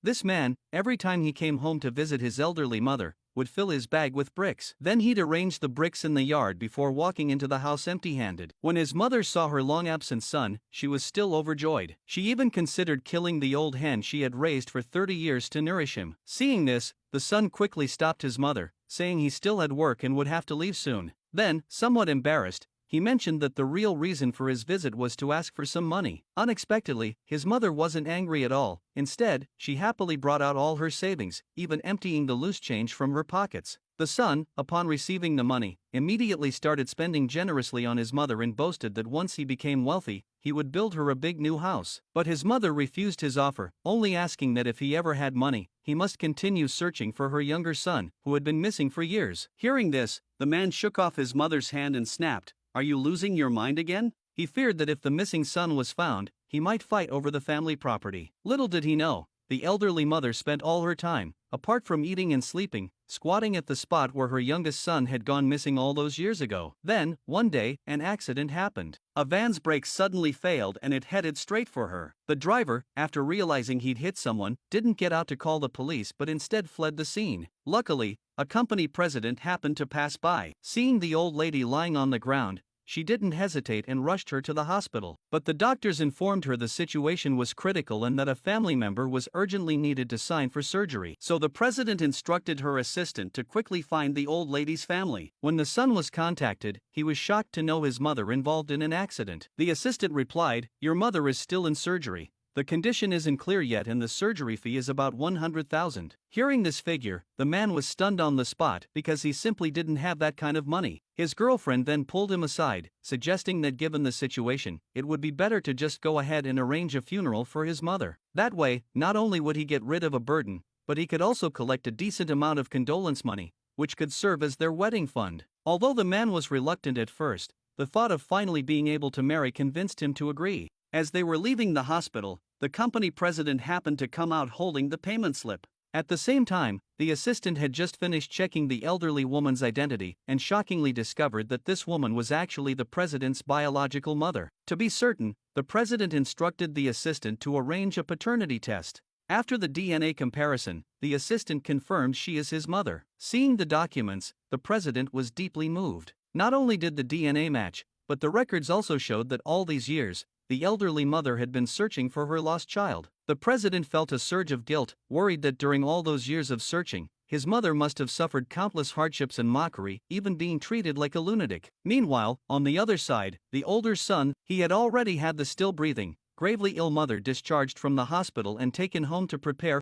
This man, every time he came home to visit his elderly mother, would fill his bag with bricks. Then he'd arrange the bricks in the yard before walking into the house empty-handed. When his mother saw her long-absent son, she was still overjoyed. She even considered killing the old hen she had raised for 30 years to nourish him. Seeing this, the son quickly stopped his mother, saying he still had work and would have to leave soon. Then, somewhat embarrassed, he mentioned that the real reason for his visit was to ask for some money. Unexpectedly, his mother wasn't angry at all. Instead, she happily brought out all her savings, even emptying the loose change from her pockets. The son, upon receiving the money, immediately started spending generously on his mother and boasted that once he became wealthy, he would build her a big new house. But his mother refused his offer, only asking that if he ever had money, he must continue searching for her younger son, who had been missing for years. Hearing this, the man shook off his mother's hand and snapped, "Are you losing your mind again?" He feared that if the missing son was found, he might fight over the family property. Little did he know, the elderly mother spent all her time, apart from eating and sleeping, squatting at the spot where her youngest son had gone missing all those years ago. Then, one day, an accident happened. A van's brakes suddenly failed and it headed straight for her. The driver, after realizing he'd hit someone, didn't get out to call the police but instead fled the scene. Luckily, a company president happened to pass by. Seeing the old lady lying on the ground, she didn't hesitate and rushed her to the hospital. But the doctors informed her the situation was critical and that a family member was urgently needed to sign for surgery. So the president instructed her assistant to quickly find the old lady's family. When the son was contacted, he was shocked to know his mother involved in an accident. The assistant replied, "Your mother is still in surgery. The condition isn't clear yet and the surgery fee is about $100,000. Hearing this figure, the man was stunned on the spot because he simply didn't have that kind of money. His girlfriend then pulled him aside, suggesting that given the situation, it would be better to just go ahead and arrange a funeral for his mother. That way, not only would he get rid of a burden, but he could also collect a decent amount of condolence money, which could serve as their wedding fund. Although the man was reluctant at first, the thought of finally being able to marry convinced him to agree. As they were leaving the hospital, the company president happened to come out holding the payment slip. At the same time, the assistant had just finished checking the elderly woman's identity and shockingly discovered that this woman was actually the president's biological mother. To be certain, the president instructed the assistant to arrange a paternity test. After the DNA comparison, the assistant confirmed she is his mother. Seeing the documents, the president was deeply moved. Not only did the DNA match, but the records also showed that all these years, the elderly mother had been searching for her lost child. The president felt a surge of guilt, worried that during all those years of searching, his mother must have suffered countless hardships and mockery, even being treated like a lunatic. Meanwhile, on the other side, the older son, he had already had the still breathing, gravely ill mother discharged from the hospital and taken home to prepare